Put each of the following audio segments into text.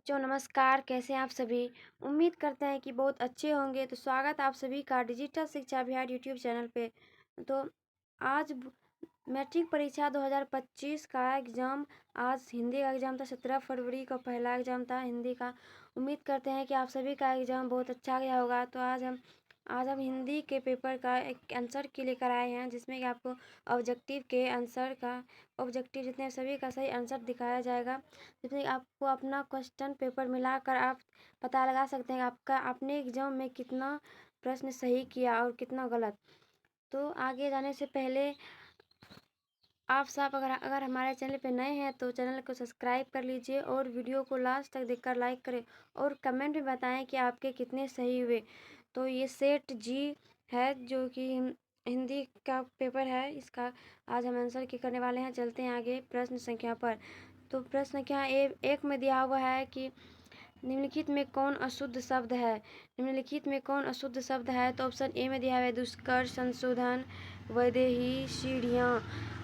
बच्चों नमस्कार, कैसे हैं आप सभी। उम्मीद करते हैं कि बहुत अच्छे होंगे। तो स्वागत आप सभी का डिजिटल शिक्षा बिहार यूट्यूब चैनल पे। तो आज मैट्रिक परीक्षा 2025 का एग्ज़ाम, आज हिंदी का एग्ज़ाम था। 17 फरवरी का पहला एग्ज़ाम था हिंदी का। उम्मीद करते हैं कि आप सभी का एग्ज़ाम बहुत अच्छा गया होगा। तो आज हम हिंदी के पेपर का एक आंसर की लेकर आए हैं, जिसमें कि आपको ऑब्जेक्टिव के आंसर का ऑब्जेक्टिव जितने सभी का सही आंसर दिखाया जाएगा, जिसमें आपको अपना क्वेश्चन पेपर मिलाकर आप पता लगा सकते हैं आपका आपने एग्ज़ाम में कितना प्रश्न सही किया और कितना गलत। तो आगे जाने से पहले आप सब अगर हमारे चैनल पे नए हैं तो चैनल को सब्सक्राइब कर लीजिए और वीडियो को लास्ट तक देखकर लाइक करें और कमेंट में बताएं कि आपके कितने सही हुए। तो ये सेट जी है, जो कि हिंदी का पेपर है। इसका आज हम आंसर की करने वाले हैं। चलते हैं आगे प्रश्न संख्या पर। तो प्रश्न संख्या एक में दिया हुआ है कि निम्नलिखित में कौन अशुद्ध शब्द है। निम्नलिखित में कौन अशुद्ध शब्द है। तो ऑप्शन ए में दिया हुआ है दुष्कर, संशोधन, वैदेही, सीढ़ियाँ।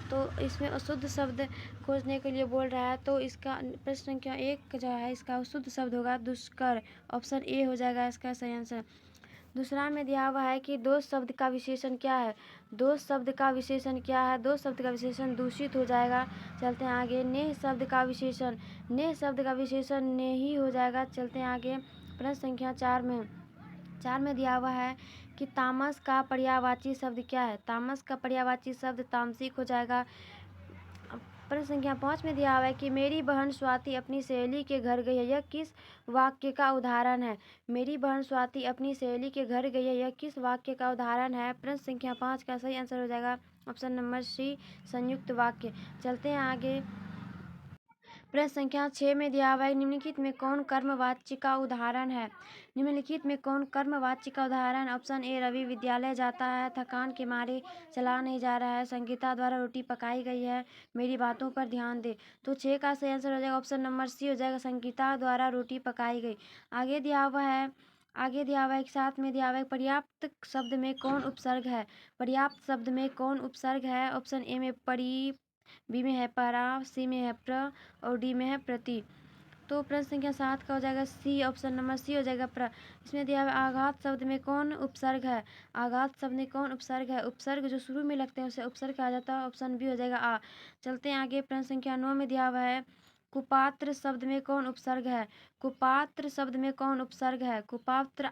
तो इसमें अशुद्ध शब्द खोजने के लिए बोल रहा है। तो इसका प्रश्न संख्या एक जो है, इसका अशुद्ध शब्द होगा दुष्कर। ऑप्शन ए हो जाएगा इसका सही आंसर। दूसरा में दिया हुआ है कि दोष शब्द का विशेषण क्या है। दोष शब्द का विशेषण क्या है। दोष शब्द का विशेषण दूषित हो जाएगा। चलते हैं आगे। नेह शब्द का विशेषण, नेह शब्द का विशेषण नेही हो जाएगा। चलते हैं आगे प्रश्न संख्या चार में दिया हुआ है कि तामस का पर्यायवाची शब्द क्या है। तामस का पर्यायवाची शब्द तामसिक हो जाएगा। प्रश्न संख्या 5 में दिया हुआ है कि मेरी बहन स्वाति अपनी सहेली के घर गई है, यह किस वाक्य का उदाहरण है। मेरी बहन स्वाति अपनी सहेली के घर गई है, यह किस वाक्य का उदाहरण है। प्रश्न संख्या 5 का सही आंसर हो जाएगा ऑप्शन नंबर सी, संयुक्त वाक्य। चलते हैं आगे। प्रश्न संख्या 6 में दिया हुआ है निम्नलिखित में कौन कर्मवाच्य का उदाहरण है। निम्नलिखित में कौन कर्मवाच्य का उदाहरण। ऑप्शन ए रवि विद्यालय जाता है, थकान के मारे चला नहीं जा रहा है, संगीता द्वारा रोटी पकाई गई है, मेरी बातों पर ध्यान दे। तो 6 का सही आंसर हो जाएगा ऑप्शन नंबर सी हो जाएगा, संगीता द्वारा रोटी पकाई गई। आगे दिया हुआ है साथ में दिया हुआ है पर्याप्त शब्द में कौन उपसर्ग है। पर्याप्त शब्द में कौन उपसर्ग है। ऑप्शन ए में परी, बी में है परा, सी में है प्र और डी में है प्रति। तो प्रश्न संख्या 7 का हो जाएगा सी, ऑप्शन नंबर सी हो जाएगा प्र। इसमें दिया हुआ आघात शब्द में कौन उपसर्ग है। आघात शब्द में कौन उपसर्ग है। उपसर्ग जो शुरू में लगते हैं उसे उपसर्ग कहा जाता है। ऑप्शन बी हो जाएगा आ। चलते हैं आगे। प्रश्न संख्या 9 में दिया हुआ है कुपात्र शब्द में कौन उपसर्ग है। कुपात्र शब्द में कौन उपसर्ग है। कुपात्र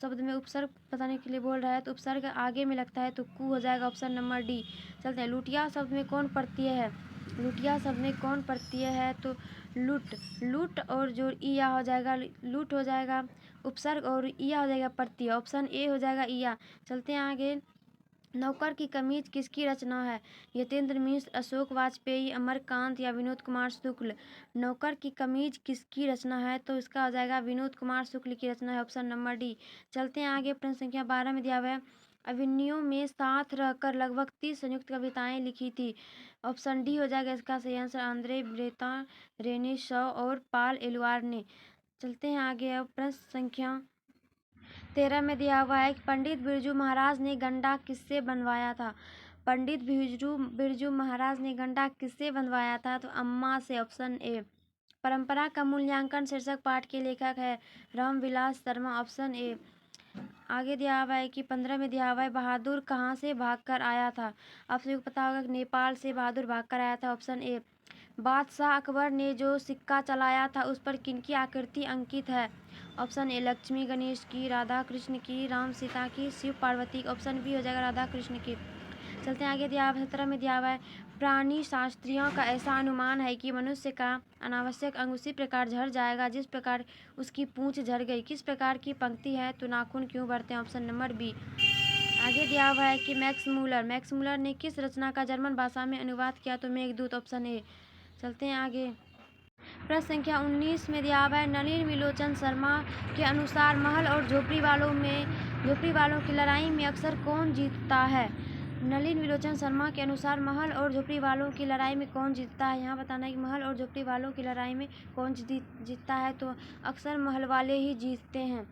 शब्द में उपसर्ग बताने के लिए बोल रहा है, तो उपसर्ग आगे में लगता है तो कु हो जाएगा ऑप्शन नंबर डी। चलते हैं। लुटिया शब्द में कौन प्रत्यय है। लुटिया शब्द में कौन प्रत्यय है। तो लुट, लुट और जो इया हो जाएगा, लुट हो जाएगा उपसर्ग और इया हो जाएगा प्रत्यय। ऑप्शन ए हो जाएगा इया। चलते हैं आगे। नौकर की कमीज किसकी रचना है। यतेंद्र मिश्र, अशोक वाजपेयी, अमरकांत या विनोद कुमार शुक्ल। नौकर की कमीज किसकी रचना है। तो इसका हो जाएगा विनोद कुमार शुक्ल की रचना है, ऑप्शन नंबर डी। चलते हैं आगे। प्रश्न संख्या 12 में दिया हुआ है अभिनयों में साथ रहकर लगभग 30 संयुक्त कविताएं लिखी थी। ऑप्शन डी हो जाएगा इसका सही आंसर, आंद्रे ब्रेता, रेने शॉ और पाल एलुआर ने। चलते हैं आगे। अब प्रश्न संख्या 13 में दिया हुआ है कि पंडित बिरजू महाराज ने गंडा किससे बनवाया था। पंडित बिरजू महाराज ने गंडा किससे बनवाया था। तो अम्मा से, ऑप्शन ए। परंपरा का मूल्यांकन शीर्षक पाठ के लेखक है रामविलास शर्मा, ऑप्शन ए। आगे दिया हुआ है कि 15 में दिया हुआ है बहादुर कहाँ से भागकर आया था। आप सभी को पता होगा कि नेपाल से बहादुर भागकर आया था, ऑप्शन ए। बादशाह अकबर ने जो सिक्का चलाया था उस पर किनकी आकृति अंकित है। ऑप्शन ए लक्ष्मी गणेश की, राधा कृष्ण की, राम सीता की, शिव पार्वती की। ऑप्शन बी हो जाएगा राधा कृष्ण की। चलते हैं आगे। दिया हुआ 17 में दिया हुआ है प्राणी शास्त्रियों का ऐसा अनुमान है कि मनुष्य का अनावश्यक अंग उसी प्रकार झड़ जाएगा जिस प्रकार उसकी पूंछ झड़ गई। किस प्रकार की पंक्ति है। तो नाखून क्यों बढ़ते हैं। Option number B. आगे दिया हुआ है कि मैक्स मूलर ने किस रचना का जर्मन भाषा में अनुवाद किया। तो मेघदूत, ऑप्शन ए। चलते हैं आगे। प्रश्न संख्या 19 में दिया हुआ है नलिन विलोचन शर्मा के अनुसार महल और झोपड़ी वालों की लड़ाई में अक्सर कौन जीतता है। नलिन विलोचन शर्मा के अनुसार महल और झोपड़ी वालों की लड़ाई में कौन जीतता है। यहाँ बताना है कि महल और झोपड़ी वालों की लड़ाई में कौन जीतता है। तो अक्सर महल वाले ही जीतते हैं।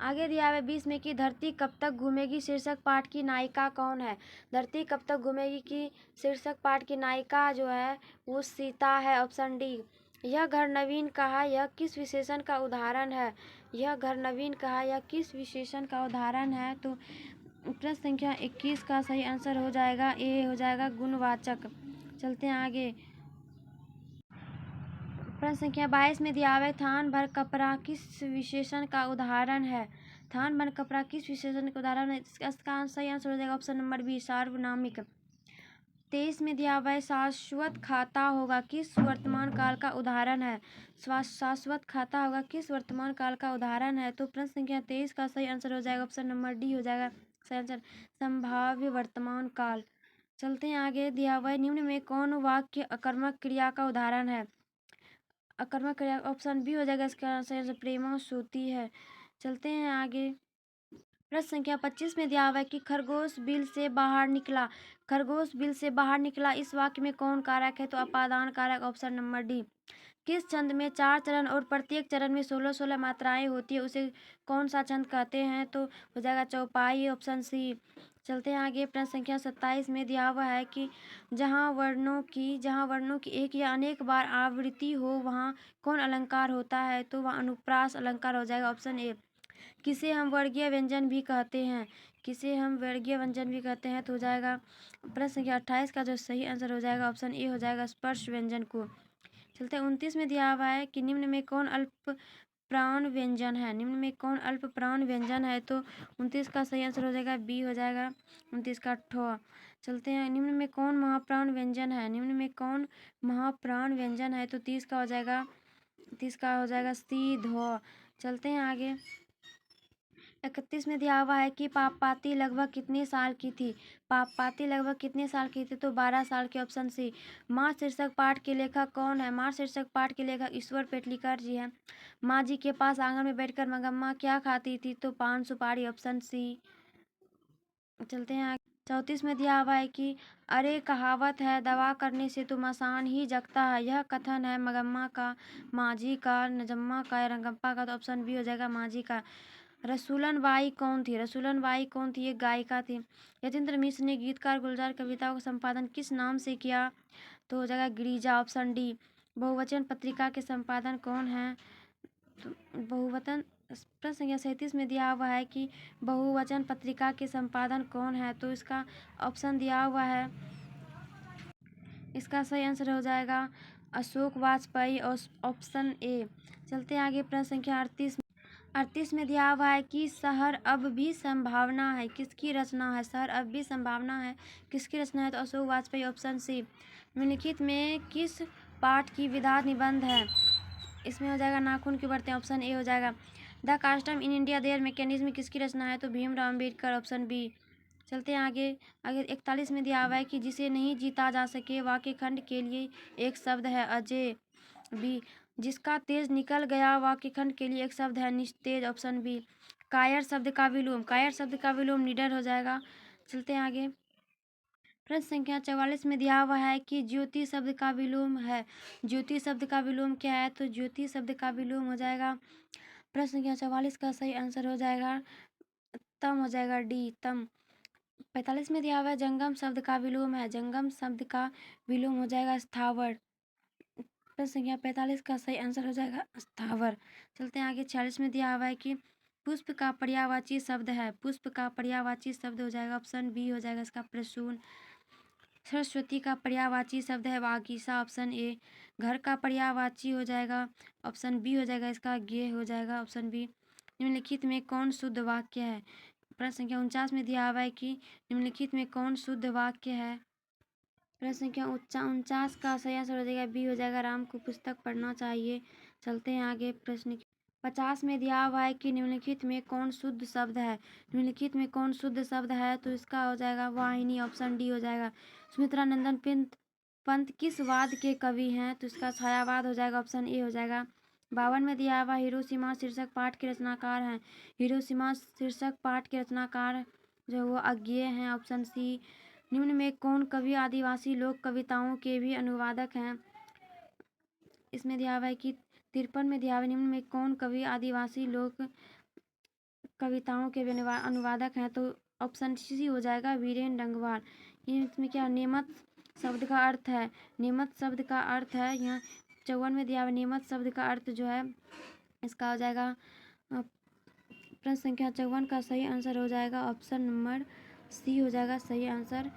आगे दिया हुआ है 20 में कि धरती कब तक घूमेगी शीर्षक पाठ की नायिका कौन है। धरती कब तक घूमेगी की शीर्षक पाठ की नायिका जो है वो सीता है, ऑप्शन डी। यह घर नवीन कहा, यह किस विशेषण का उदाहरण है? यह घर नवीन कहा, यह किस विशेषण का उदाहरण है? तो प्रश्न संख्या 21 का सही आंसर हो जाएगा ए, हो जाएगा गुणवाचक। चलते हैं आगे। प्रश्न संख्या 22 में दिया हुआ है, थान भर कपड़ा किस विशेषण का उदाहरण है? थान भर कपड़ा किस विशेषण का उदाहरण है? इसका सही आंसर हो जाएगा ऑप्शन नंबर बी, सार्वनामिक। 23 में दिया हुआ है, शाश्वत खाता होगा किस वर्तमान काल का उदाहरण है? शाश्वत खाता होगा किस वर्तमान काल का उदाहरण है? तो प्रश्न संख्या 23 का सही आंसर हो जाएगा ऑप्शन नंबर डी, हो जाएगा सही आंसर, संभाव्य वर्तमान काल। चलते हैं आगे। दिया हुआ है, निम्न में कौन वाक्य अकर्मक क्रिया का उदाहरण है? अकर्मक क्रिया ऑप्शन बी हो जाएगा इसका सही आंसर, प्रेमा सोती है। चलते हैं आगे। प्रश्न संख्या 25 में दिया हुआ है कि खरगोश बिल से बाहर निकला। खरगोश बिल से बाहर निकला, इस वाक्य में कौन कारक है? तो अपादान कारक, ऑप्शन नंबर डी। किस छंद में 4 चरण और प्रत्येक चरण में 16-16 मात्राएं होती है, उसे कौन सा छंद कहते हैं? तो हो जाएगा चौपाई, ऑप्शन सी। चलते हैं आगे। प्रश्न संख्या 27 में दिया हुआ है कि जहाँ वर्णों की एक या अनेक बार आवृत्ति हो वहाँ कौन अलंकार होता है? तो वह अनुप्रास अलंकार हो जाएगा, ऑप्शन ए। किसे हम वर्गीय व्यंजन भी कहते हैं? किसे हम वर्गीय व्यंजन भी कहते हैं? तो हो जाएगा प्रश्न संख्या 28 का जो सही आंसर हो जाएगा ऑप्शन ए, हो जाएगा स्पर्श व्यंजन को। चलते हैं 29 में दिया हुआ है कि निम्न में कौन अल्प प्राण व्यंजन है? निम्न में कौन अल्प प्राण व्यंजन है? तो 29 का सही आंसर हो जाएगा बी, हो जाएगा 29 का ठ। चलते हैं, निम्न में कौन महाप्राण व्यंजन है? निम्न में कौन महाप्राण व्यंजन है? तो 30 का हो जाएगा, 30 का हो जाएगा सी ध। चलते हैं आगे। 31 में दिया हुआ है कि पापपाती लगभग कितने साल की थी? पापपाती लगभग कितने साल की थी? तो 12 साल की, ऑप्शन सी। माँ शीर्षक पाठ के लेखक कौन है? माँ शीर्षक पाठ के लेखक ईश्वर पेटलीकर जी हैं। माँ जी के पास आंगन में बैठकर मगम्मा क्या खाती थी? तो पान सुपारी, ऑप्शन सी। चलते हैं आगे। 34 में दिया हुआ है कि अरे कहावत है, दवा करने से तो मसान ही जगता है, यह कथन है मगम्मा का, माँ का, नजम्मा का या रंगप्पा का? तो ऑप्शन बी हो जाएगा माँ जी का। रसूलन बाई कौन थी? रसूलन बाई कौन थी? एक गायिका थी। यतीन्द्र मिश्र ने गीतकार गुलजार कविताओं का संपादन किस नाम से किया? तो हो जाएगा गिरिजा, ऑप्शन डी। बहुवचन पत्रिका के संपादन कौन है? तो बहुवचन प्रश्न संख्या 37 में दिया हुआ है कि बहुवचन पत्रिका के संपादन कौन है? तो इसका ऑप्शन दिया हुआ है, इसका सही आंसर हो जाएगा अशोक वाजपेयी, ऑप्शन ए। चलते आगे। प्रश्न संख्या 38 में दिया हुआ है कि शहर अब भी संभावना है, किसकी रचना है? शहर अब भी संभावना है, किसकी रचना है? तो अशोक वाजपेयी, ऑप्शन सी। निम्नलिखित में किस पाठ की विधा निबंध है? इसमें हो जाएगा नाखून क्यों बढ़ते हैं, ऑप्शन ए हो जाएगा। The custom in India there mechanism किसकी रचना है? तो भीमराव अम्बेडकर, ऑप्शन बी। चलते हैं आगे। आगे 41 में दिया हुआ है कि जिसे नहीं जीता जा सके, वाक्य खंड के लिए एक शब्द है अजय, बी। जिसका तेज निकल गया, वाक्य खंड के लिए एक शब्द है निस्तेज, ऑप्शन बी। कायर शब्द का विलोम, कायर शब्द का विलोम निडर हो जाएगा। चलते हैं आगे। प्रश्न संख्या 44 में दिया हुआ है कि ज्योति शब्द का विलोम है, ज्योति शब्द का विलोम क्या है? तो ज्योति शब्द का विलोम हो जाएगा, प्रश्न संख्या 44 का सही आंसर हो जाएगा तम, हो जाएगा डी, तम। 45 में दिया हुआ है जंगम शब्द का विलोम है, जंगम शब्द का विलोम हो जाएगा स्थावर। प्रश्न संख्या 45 का सही आंसर हो जाएगा स्थावर। चलते हैं आगे। 46 में दिया हुआ है कि पुष्प का पर्यायवाची शब्द है, पुष्प का पर्यायवाची शब्द हो जाएगा ऑप्शन बी, हो जाएगा इसका प्रसून। सरस्वती का पर्यायवाची शब्द है वागीसा, ऑप्शन ए। घर का पर्यायवाची हो जाएगा ऑप्शन बी, हो जाएगा इसका गे, हो जाएगा ऑप्शन बी। निम्नलिखित में कौन शुद्ध वाक्य है? प्रश्न संख्या 49 में दिया हुआ है कि निम्नलिखित में कौन शुद्ध वाक्य है? प्रश्न संख्या 49 का सही आंसर हो जाएगा बी, हो जाएगा राम को पुस्तक पढ़ना चाहिए। चलते हैं आगे। प्रश्न 50 में दिया हुआ है कि निम्नलिखित में कौन शुद्ध शब्द है? निम्नलिखित में कौन शुद्ध शब्द है? तो इसका हो जाएगा वाहिनी, ऑप्शन डी हो जाएगा। सुमित्रा नंदन पंत किस वाद के कवि हैं? तो इसका छायावाद हो जाएगा, ऑप्शन ए हो जाएगा। 52 में दिया हुआ हिरोशिमा शीर्षक पाठ के रचनाकार हैं, हिरोशिमा शीर्षक पाठ के रचनाकार जो वो अज्ञेय हैं, ऑप्शन सी। निम्न में कौन कवि आदिवासी लोक कविताओं के भी अनुवादक हैं? इसमें दिया हुआ है कि 53 में दिया हुआ है निम्न में कौन कवि आदिवासी लोक कविताओं के भी अनुवादक हैं? तो ऑप्शन सी हो जाएगा वीरेंद्र डंगवाल। ये इसमें क्या नेमत शब्द का अर्थ है? नेमत शब्द का अर्थ है यहाँ 54 में दिया हुआ नियमित शब्द का अर्थ जो है इसका हो जाएगा प्रश्न संख्या 54 का सही आंसर हो जाएगा ऑप्शन नंबर सी हो जाएगा सही आंसर,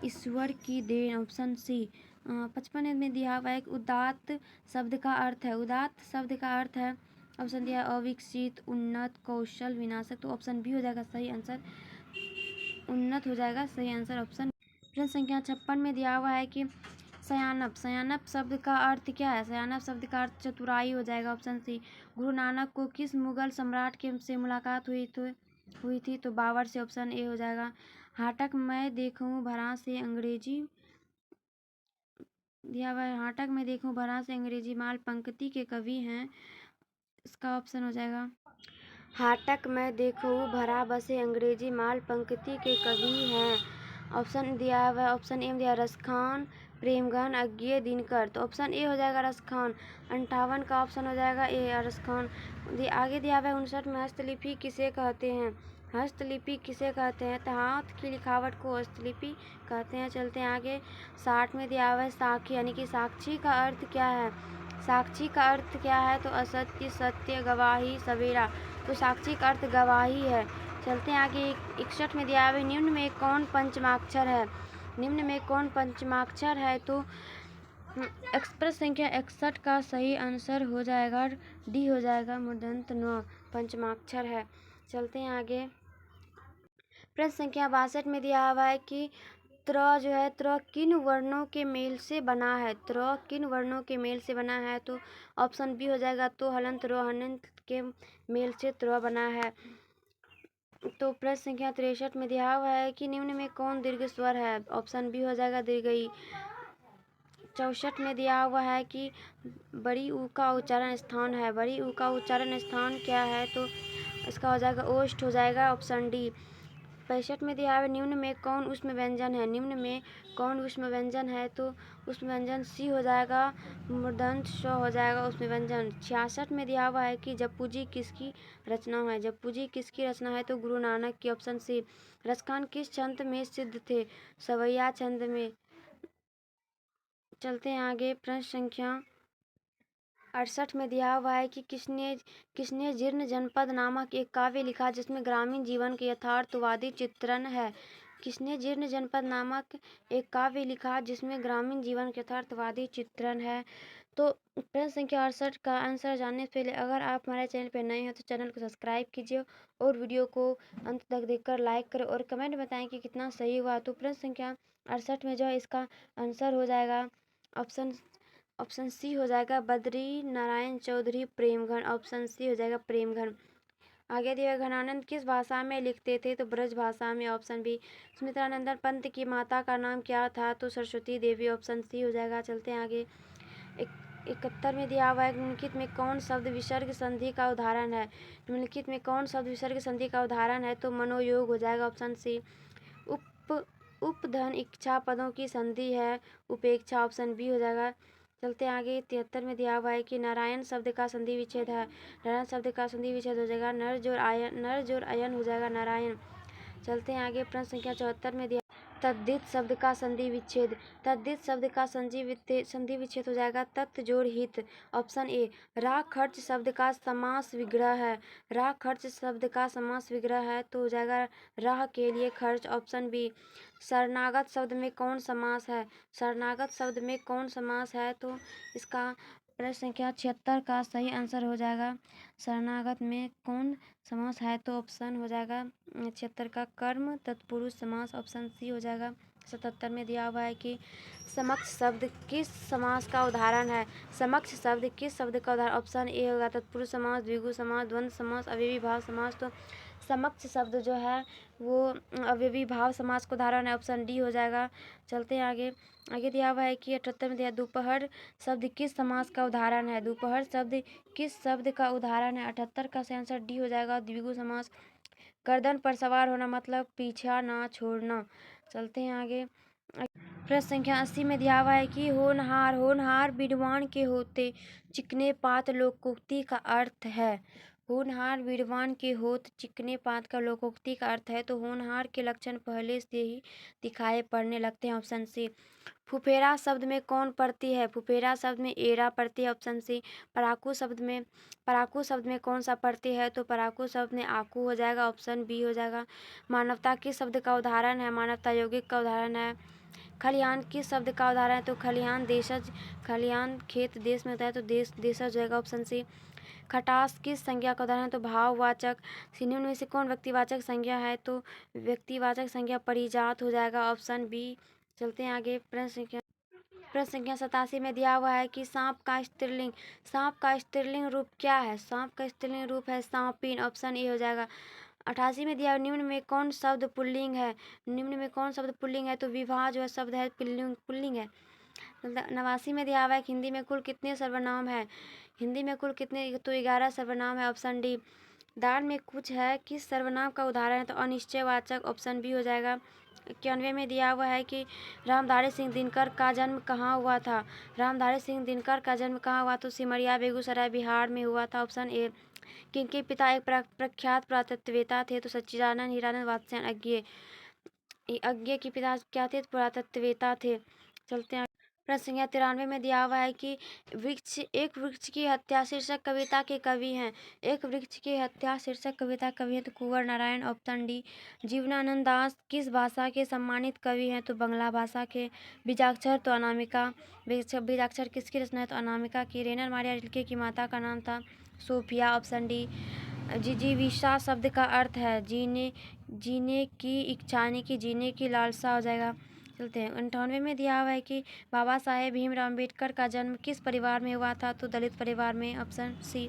ईश्वर की देन, ऑप्शन सी। 55 में दिया हुआ एक उदात्त शब्द का अर्थ है, उदात्त शब्द का अर्थ है ऑप्शन दिया अविकसित, उन्नत, कौशल, विनाशक, तो ऑप्शन बी हो जाएगा सही आंसर, उन्नत हो जाएगा सही आंसर ऑप्शन। प्रश्न संख्या 56 में दिया हुआ है कि सयानप, सयानप शब्द का अर्थ क्या है? सयानप शब्द का अर्थ चतुराई हो जाएगा ऑप्शन सी। गुरु नानक को किस मुगल सम्राट के से मुलाकात हुई थी? तो बाबर से, ऑप्शन ए हो जाएगा। हाटक मैं देखूं भरा से अंग्रेजी दिया हुआ है, हाटक में देखूं भरा से अंग्रेजी माल पंक्ति के कवि हैं, इसका ऑप्शन हो जाएगा हाटक में देखूं भरा बसे अंग्रेजी माल पंक्ति के कवि हैं, ऑप्शन दिया हुआ है ऑप्शन ए दिया रसखान, प्रेमगन, अज्ञे, दिनकर, तो ऑप्शन ए हो जाएगा रसखान। 58 का ऑप्शन हो जाएगा ए रसखान। आगे दिया हुआ है 59 में हस्तलिपि किसे कहते हैं? हस्तलिपि किसे कहते हैं? तो हाथ की लिखावट को हस्तलिपि कहते हैं। चलते हैं आगे। 60 में दिया हुआ है साखी, यानी कि साक्षी का अर्थ क्या है? साक्षी का अर्थ क्या है? तो असत्य, सत्य, गवाही, सवेरा, तो साक्षी का अर्थ गवाही है। चलते हैं आगे। 61 में दिया हुआ है निम्न में कौन पंचमाक्षर है? निम्न में कौन पंचमाक्षर है? तो प्रश्न संख्या 61 का सही आंसर हो जाएगा डी हो जाएगा मूर्धन्य न पंचमाक्षर है। चलते हैं आगे। प्रश्न संख्या 62 में दिया हुआ है कि त्र जो है त्र किन वर्णों के मेल से बना है? त्र किन वर्णों के मेल से बना है? तो ऑप्शन बी हो जाएगा तो हलंत रो हनंत के मेल से त्र बना है। तो प्रश्न संख्या 63 में दिया हुआ है कि निम्न में कौन दीर्घ स्वर है? ऑप्शन बी हो जाएगा दीर्घई। 64 में दिया हुआ है कि बड़ी ऊ का उच्चारण स्थान है, बड़ी ऊ का उच्चारण स्थान क्या है? तो इसका हो जाएगा ओष्ठ हो जाएगा, ऑप्शन डी। 65 में दिया हुआ है निम्न में कौन ऊष्म व्यंजन है? निम्न में कौन ऊष्म व्यंजन है? तो ऊष्म व्यंजन सी हो जाएगा मूर्धन्य श हो जाएगा ऊष्म व्यंजन। 66 में दिया हुआ है कि जप्पू किसकी रचना है? जप्पू किसकी रचना है? तो गुरु नानक की, ऑप्शन सी। रसखान किस छंद में सिद्ध थे? सवैया छंद में। चलते हैं आगे। प्रश्न संख्या 68 में दिया हुआ है कि किसने जीर्ण जनपद नामक एक काव्य लिखा जिसमें ग्रामीण जीवन के यथार्थवादी चित्रण है? किसने जीर्ण जनपद नामक एक काव्य लिखा जिसमें ग्रामीण जीवन के यथार्थवादी चित्रण है? तो प्रश्न संख्या 68 का आंसर जानने से पहले अगर आप हमारे चैनल पर नए हैं तो चैनल को सब्सक्राइब कीजिए और वीडियो को अंत तक देखकर लाइक करें और कमेंट बताएं कि कितना सही हुआ। तो प्रश्न संख्या 68 में जो है इसका आंसर हो जाएगा ऑप्शन सी हो जाएगा बद्री नारायण चौधरी प्रेमघन, ऑप्शन सी हो जाएगा प्रेमघन। आगे दिया घनानंद किस भाषा में लिखते थे? तो ब्रज भाषा में, ऑप्शन बी। सुमित्रानंदन पंत की माता का नाम क्या था? तो सरस्वती देवी, ऑप्शन सी हो जाएगा। चलते हैं आगे। 71 में दिया हुआ है निम्नलिखित में कौन शब्द विसर्ग संधि का उदाहरण है? निम्नलिखित में कौन शब्द विसर्ग संधि का उदाहरण है? तो मनोयोग हो जाएगा, ऑप्शन सी। उपधन इच्छा पदों की संधि है उपेक्षा, ऑप्शन बी हो जाएगा। चलते आगे। 73 में दिया हुआ है कि नारायण शब्द का संधि विच्छेद है, नारायण शब्द का संधि विच्छेद हो जाएगा नर जोर अयन हो जाएगा नारायण। चलते हैं आगे। प्रश्न संख्या 74 में दिया तद्धित शब्द का संधि विच्छेद, तद्धित शब्द का संधि विच्छेद हो जाएगा तत् जोड़ हित, ऑप्शन ए। राह खर्च शब्द का समास विग्रह है, राह खर्च शब्द का समास विग्रह है तो हो जाएगा राह के लिए खर्च, ऑप्शन बी। शरणागत शब्द में कौन समास है? शरणागत शब्द में कौन समास है? तो इसका प्रश्न संख्या 76 का सही आंसर हो जाएगा शरणागत में कौन समास है? तो ऑप्शन हो जाएगा 76 का कर्म तत्पुरुष समास, ऑप्शन सी हो जाएगा। 77 में दिया हुआ है कि समक्ष शब्द किस समास का उदाहरण है? समक्ष शब्द किस शब्द का उदाहरण? ऑप्शन ए होगा तत्पुरुष समास, द्विगु समास, द्वंद्व समास, अव्ययी भाव समास। तो समक्ष शब्द जो है वो अव्ययी भाव समास का उदाहरण है, ऑप्शन डी हो जाएगा। चलते हैं आगे। आगे दिया हुआ है कि 78 में दिया दोपहर शब्द किस समास का उदाहरण है? दोपहर शब्द किस शब्द का उदाहरण है? 78 का सही आंसर डी हो जाएगा द्विगु समास। गर्दन पर सवार होना मतलब पीछा ना छोड़ना। चलते हैं आगे। प्रश्न संख्या 80 में दिया हुआ है कि होनहार विद्वान के होते चिकने पात लोकोक्ति का अर्थ है। होनहार वीरवान के होत चिकने पात का लोकोक्ति का अर्थ है, तो होनहार के लक्षण पहले से ही दिखाई पड़ने लगते हैं। Option C. फुफेरा शब्द में कौन पड़ती है? फुफेरा शब्द में एरा पड़ती है। Option C. पराकू शब्द में कौन सा पड़ती है? तो पराकू शब्द में आकू हो जाएगा। ऑप्शन बी हो जाएगा। मानवता किस शब्द का उदाहरण है? मानवता यौगिक का उदाहरण है। खलिहान किस शब्द का उदाहरण है? तो खलिहान देशज, खलिहान खेत देश में होता है, तो देशज होगा। Option C. खटास किस संज्ञा का उदाहरण है? तो भाववाचक। निम्न में से कौन व्यक्तिवाचक संज्ञा है? तो व्यक्तिवाचक संज्ञा परिजात हो जाएगा। Option B. चलते हैं आगे। प्रश्न संख्या 87 में दिया हुआ है कि सांप का स्त्रीलिंग रूप क्या है? सांप का स्त्रीलिंग रूप है सांपिन। ऑप्शन ए हो जाएगा। 88 में दिया निम्न में कौन शब्द पुल्लिंग है? निम्न में कौन शब्द पुल्लिंग है? तो विवाह जो है शब्द है पुल्लिंग है। 89 में दिया हुआ है कि हिंदी में कुल कितने सर्वनाम है? हिंदी में कुल कितने? तो 11 सर्वनाम है। Option D. दान में कुछ है किस सर्वनाम का उदाहरण है? तो अनिश्चयवाचक। ऑप्शन बी हो जाएगा। 91 में दिया हुआ है कि रामधारी सिंह दिनकर का जन्म कहाँ हुआ था? रामधारी सिंह दिनकर का जन्म कहाँ हुआ? तो सिमरिया बेगूसराय बिहार में हुआ था। Option A. किनके पिता एक प्रख्यात पुरातत्ववेत्ता थे? तो सच्चिदानंद हीरानंद वात्स्यायन अज्ञे के पिता क्या थे? पुरातत्ववेत्ता थे। चलते हैं। प्रश्न संख्या 93 में दिया हुआ है कि एक वृक्ष की हत्या शीर्षक कविता के कवि हैं। एक वृक्ष की हत्या शीर्षक कविता कवि है तो कुंवर नारायण। Option D. जीवनानंद दास किस भाषा के सम्मानित कवि हैं? तो बांग्ला भाषा के। बीजाक्षर तो अनामिका। बीजाक्षर किसकी रचना है? तो अनामिका की। रेनर मारिया रिल्के की माता का नाम था सोफिया। Option D. जिजीविषा शब्द का अर्थ है जीने की इच्छा, यानी कि जीने की लालसा हो जाएगा। चलते हैं। 98 में दिया हुआ है कि बाबा साहेब भीमराव अम्बेडकर का जन्म किस परिवार में हुआ था? तो दलित परिवार में। Option C.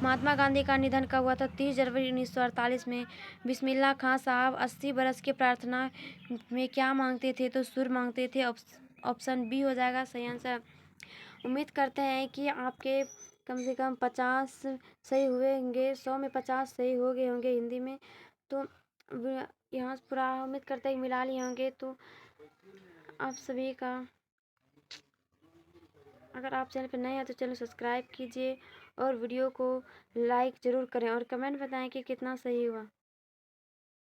महात्मा गांधी का निधन कब हुआ था? 30 जनवरी 1948 में। बिस्मिल्लाह खां साहब 80 बरस की प्रार्थना में क्या मांगते थे? तो सुर मांगते थे। ऑप्शन बी हो जाएगा सही आंसर। उम्मीद करते हैं कि आपके कम से कम 50 सही हुए होंगे, 100 में 50 सही हो गए होंगे हिंदी में। तो यहाँ पूरा उम्मीद करते हैं मिला लिए होंगे। तो आप सभी का, अगर आप चैनल पर नए हैं तो चैनल सब्सक्राइब कीजिए और वीडियो को लाइक ज़रूर करें और कमेंट बताएं कि कितना सही हुआ।